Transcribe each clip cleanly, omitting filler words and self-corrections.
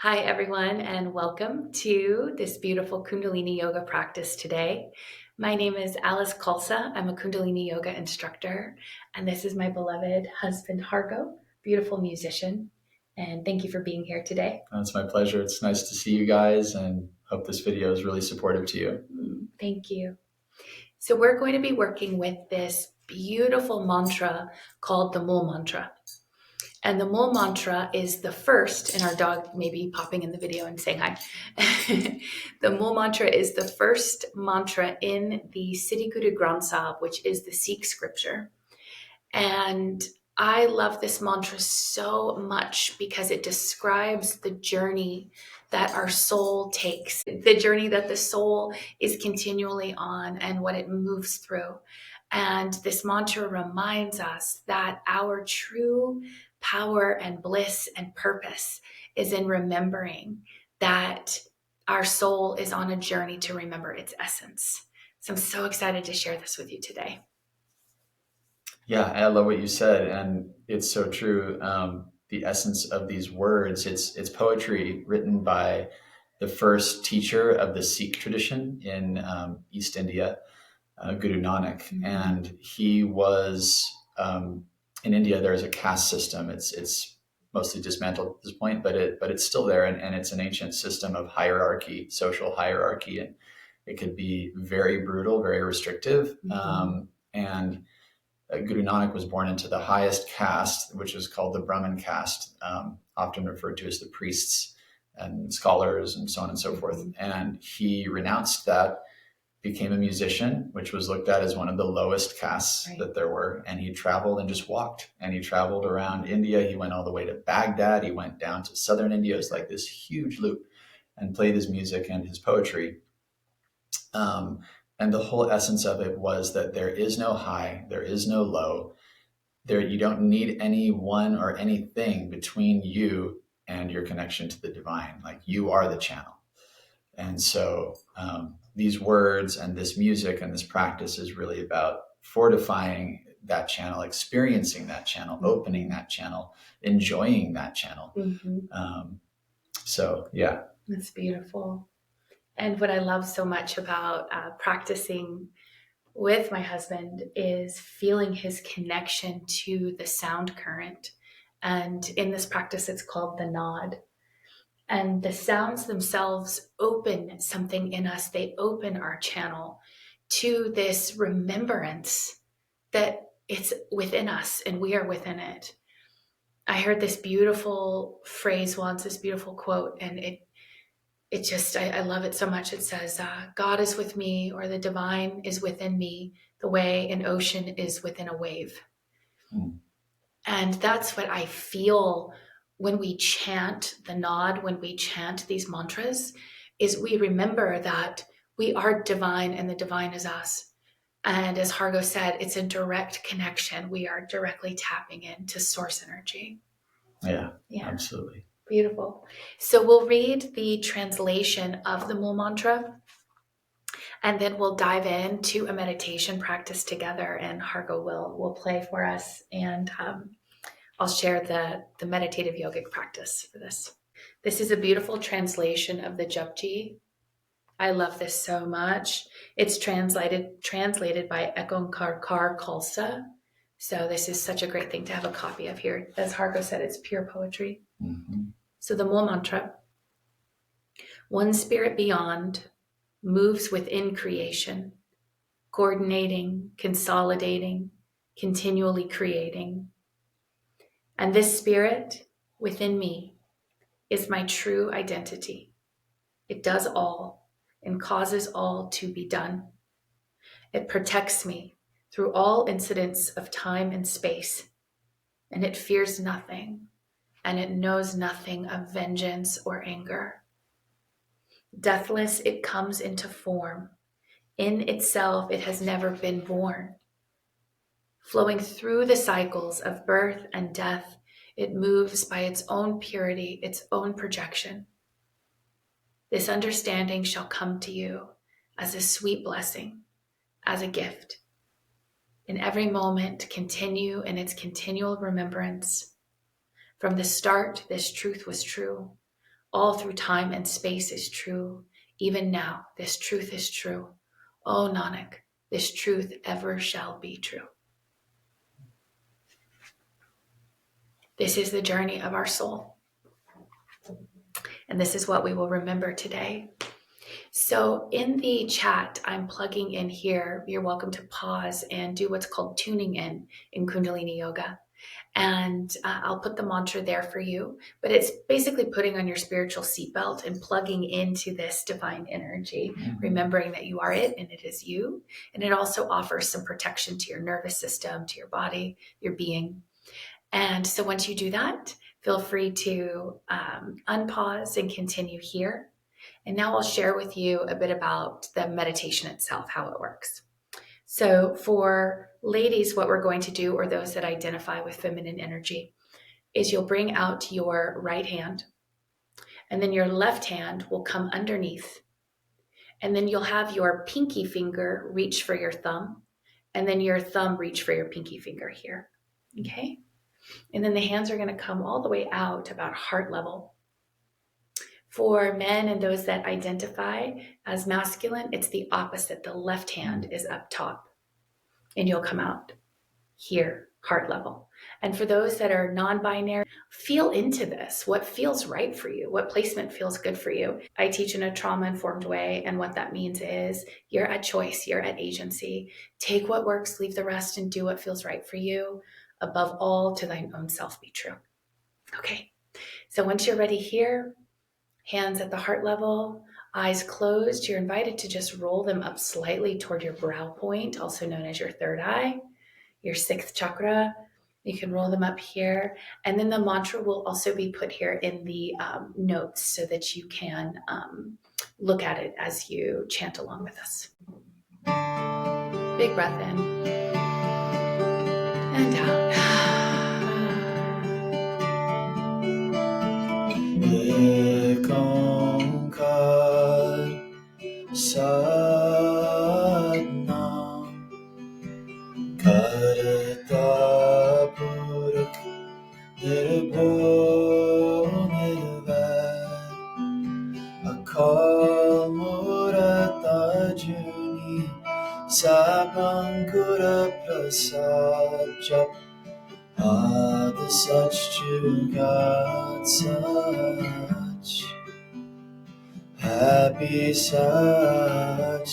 Hi, everyone, and welcome to this beautiful Kundalini yoga practice today. My name is Alice Khalsa. I'm a Kundalini yoga instructor, and this is my beloved husband, Hargo, beautiful musician. And thank you for being here today. It's my pleasure. It's nice to see you guys and hope this video is really supportive to you. Thank you. So we're going to be working with this beautiful mantra called the Mul Mantra. And the Mul Mantra is the first, and our dog may be popping in the video and saying hi. The Mul Mantra is the first mantra in the Siri Guru Granth Sahib, which is the Sikh Scripture. And I love this mantra so much because it describes the journey that our soul takes, the journey that the soul is continually on and what it moves through. And this mantra reminds us that our true power and bliss and purpose is in remembering that our soul is on a journey to remember its essence. So I'm so excited to share this with you today. Yeah, I love what you said, and it's so true. The essence of these words, it's poetry written by the first teacher of the Sikh tradition in East India, Guru Naanak, and he was in India. There's a caste system. It's mostly dismantled at this point, but it's still there, and it's an ancient system of hierarchy, social hierarchy, and it could be very brutal, very restrictive, and Guru Nanak was born into the highest caste, which is called the Brahmin caste, often referred to as the priests and scholars and so on and so forth. And he renounced that, became a musician, which was looked at as one of the lowest castes that there were. And he traveled and just walked. And he traveled around India. He went all the way to Baghdad. He went down to southern India. It was like this huge loop, and played his music and his poetry. And the whole essence of it was that there is no high, there is no low. There, you don't need anyone or anything between you and your connection to the divine. Like, you are the channel. And so these words and this music and this practice is really about fortifying that channel, experiencing that channel, opening that channel, enjoying that channel. So, yeah. That's beautiful. And what I love so much about practicing with my husband is feeling his connection to the sound current. And in this practice, it's called the nod. And the sounds themselves open something in us. They open our channel to this remembrance that it's within us and we are within it. I heard this beautiful phrase once, this beautiful quote, and it just, I love it so much. It says, God is with me, or the divine is within me, the way an ocean is within a wave. And that's what I feel when we chant the nod, when we chant these mantras, is we remember that we are divine and the divine is us. And as Hargo said, it's a direct connection. We are directly tapping into source energy. Yeah, absolutely. Beautiful. So we'll read the translation of the Mul Mantra, and then we'll dive into a meditation practice together, and Hargo will play for us, and I'll share the meditative yogic practice for this. This is a beautiful translation of the Jaap. I love this so much. It's translated by Onkar Khalsa. So this is such a great thing to have a copy of here. As Hargo said, it's pure poetry. So the Mul Mantra. One spirit beyond moves within creation, coordinating, consolidating, continually creating. And this spirit within me is my true identity. It does all and causes all to be done. It protects me through all incidents of time and space, and it fears nothing, and it knows nothing of vengeance or anger. Deathless, it comes into form. In itself, it has never been born. Flowing through the cycles of birth and death, it moves by its own purity, its own projection. This understanding shall come to you as a sweet blessing, as a gift. In every moment, continue in its continual remembrance. From the start, this truth was true. all through time and space is true. Even now, this truth is true. O Naanak, this truth ever shall be true. This is the journey of our soul. And this is what we will remember today. So in the chat, I'm plugging in here. You're welcome to pause and do what's called tuning in Kundalini Yoga. And I'll put the mantra there for you. But it's basically putting on your spiritual seatbelt and plugging into this divine energy, remembering that you are it and it is you. And it also offers some protection to your nervous system, to your body, your being. And so once you do that, feel free to unpause and continue here. And now I'll share with you a bit about the meditation itself, how it works. So for ladies, what we're going to do, or those that identify with feminine energy, is you'll bring out your right hand, and then your left hand will come underneath. And then you'll have your pinky finger reach for your thumb, and then your thumb reach for your pinky finger here. Okay? And then the hands are going to come all the way out about heart level. For men and those that identify as masculine, it's the opposite. The left hand is up top, and you'll come out here, heart level. And for those that are non-binary, feel into this. What feels right for you? What placement feels good for you? I teach in a trauma-informed way, and what that means is you're at choice, you're at agency. Take what works, leave the rest, and do what feels right for you. Above all, to thine own self be true. Okay, so once you're ready here, hands at the heart level, eyes closed, you're invited to just roll them up slightly toward your brow point, also known as your third eye, your sixth chakra. You can roll them up here. And then the mantra will also be put here in the notes so that you can look at it as you chant along with us. Big breath in and out. Ek Onkar Satnam Kartaa purkh Nirbhao nirvair Akaal moorat Ajoonee Saibhang prasaad Jaap sach Jugaad sach happy sach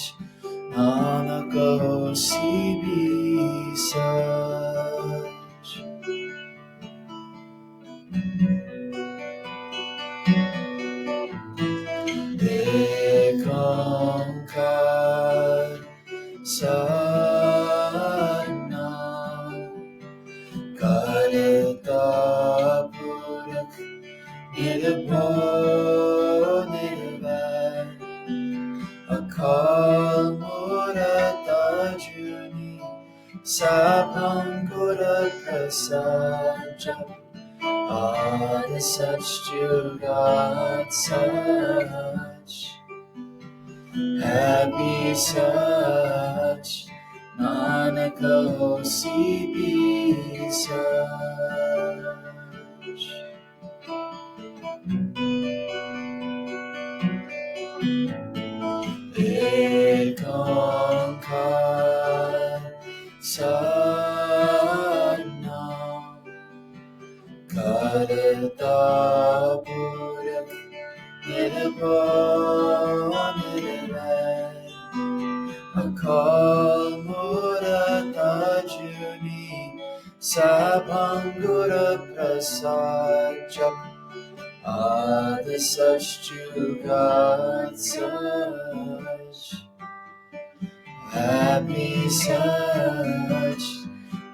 Naanak hosee bhee sach ek Onkar Satnam Kartaa purkh Nirbhao nirvair Akaal moorat Ajoonee Saibhang prasaad Jaap sach Jugaad sach happy sach Naanak hosee bhee sach ek Onkar Satnam Kartaa purkh Nirbhao nirvair Akaal moorat Ajoonee Saibhang prasaad Jaap sach Jugaad sach happy sach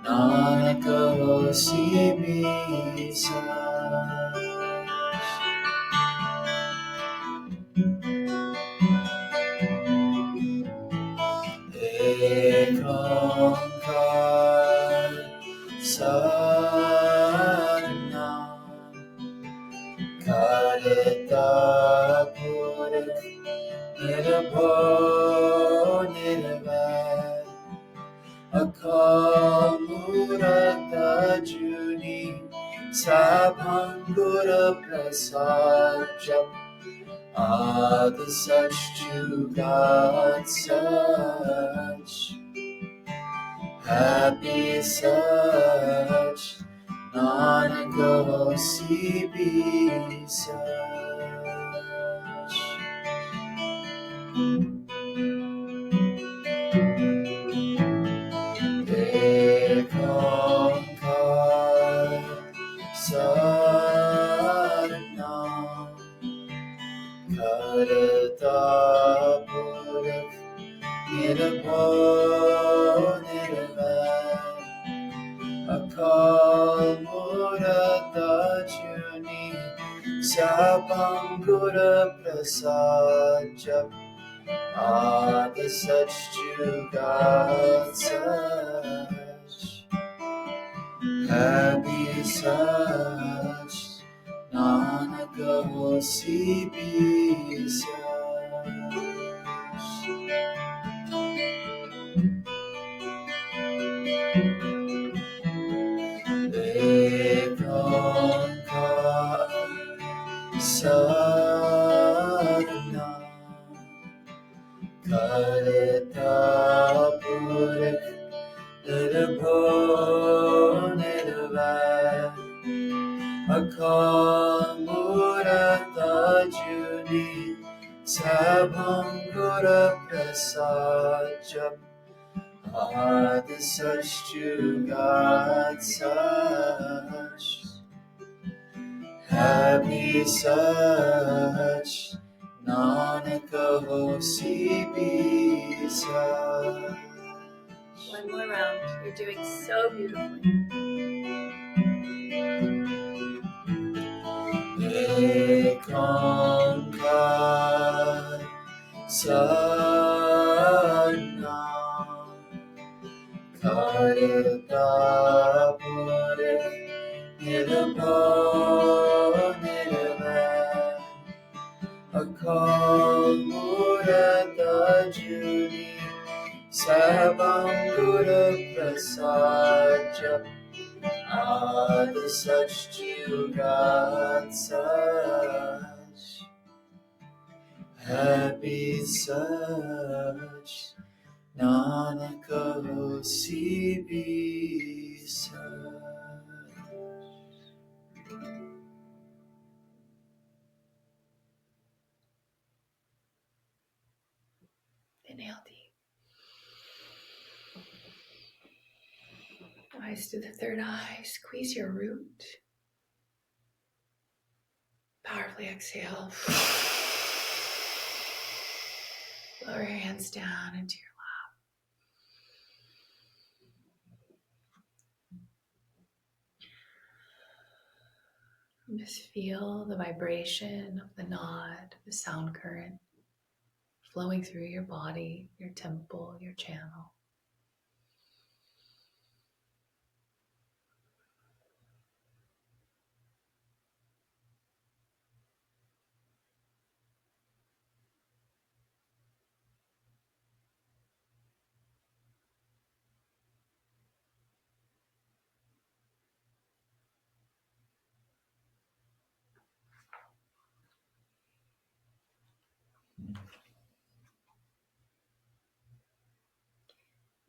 Naanak hosee bhee sach ek Onkar Satnam Kartaa purkh Nirbhao nirvair Akaal moorat Ajoonee Saibhang prasaad Jaap, sach Jugaad sach. Happy sach, Naanak hosee bhee sach. Ek Onkar Saranam, Kartaa purkh Nirbhao nirvair, Akaal moorat Ajoonee, Saibhang prasaad Jaap, sach Jugaad sach. Happy sach, Naanak hosee bhee sach. Ek Onkar Saranam, Kartaa purkh Nirbhao nirvair, Akaal moorat Ajoonee, Saibhang prasaad Jaap, sach Jugaad sach. Happy sach, Naanak hosee bhee sach. One more round. You're doing so beautifully. Ek Onkar Saranam, Kartaa purkh Nirbhao nirvair, Akaal moorat Ajoonee, Saibhang prasaad Jaap, sach Jugaad sach. Happy sach, Naanak hosee bhee sach. Inhale deep. Eyes to the third eye. Squeeze your root. Powerfully exhale. Lower your hands down into your lap. And just feel the vibration of the nod, the sound current flowing through your body, your temple, your channel.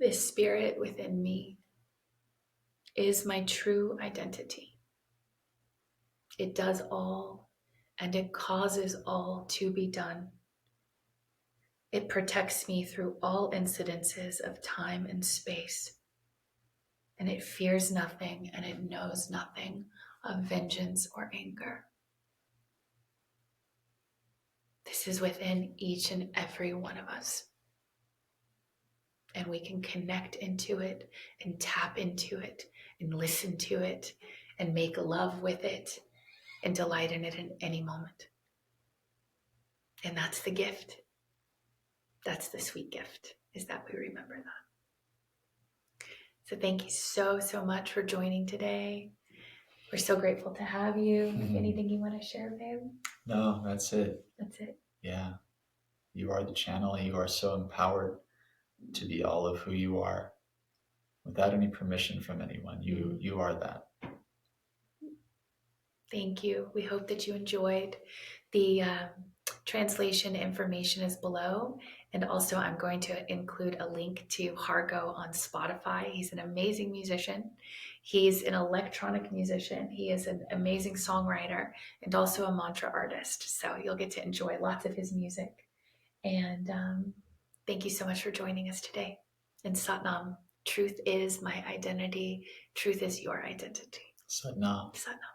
This spirit within me is my true identity. It does all and it causes all to be done. It protects me through all incidences of time and space. And it fears nothing and it knows nothing of vengeance or anger. This is within each and every one of us. And we can connect into it and tap into it and listen to it and make love with it and delight in it in any moment. And that's the gift. That's the sweet gift, is that we remember that. So thank you so, so much for joining today. We're so grateful to have you. Anything you want to share, babe? No, that's it. That's it. Yeah. You are the channel. You are so empowered to be all of who you are without any permission from anyone. You are that. Thank you. We hope that you enjoyed. The translation information is below. And also, I'm going to include a link to Hargo on Spotify. He's an amazing musician. He's an electronic musician. He is an amazing songwriter and also a mantra artist. So you'll get to enjoy lots of his music. And thank you so much for joining us today. And Satnam, truth is my identity. Truth is your identity. Satnam. Satnam.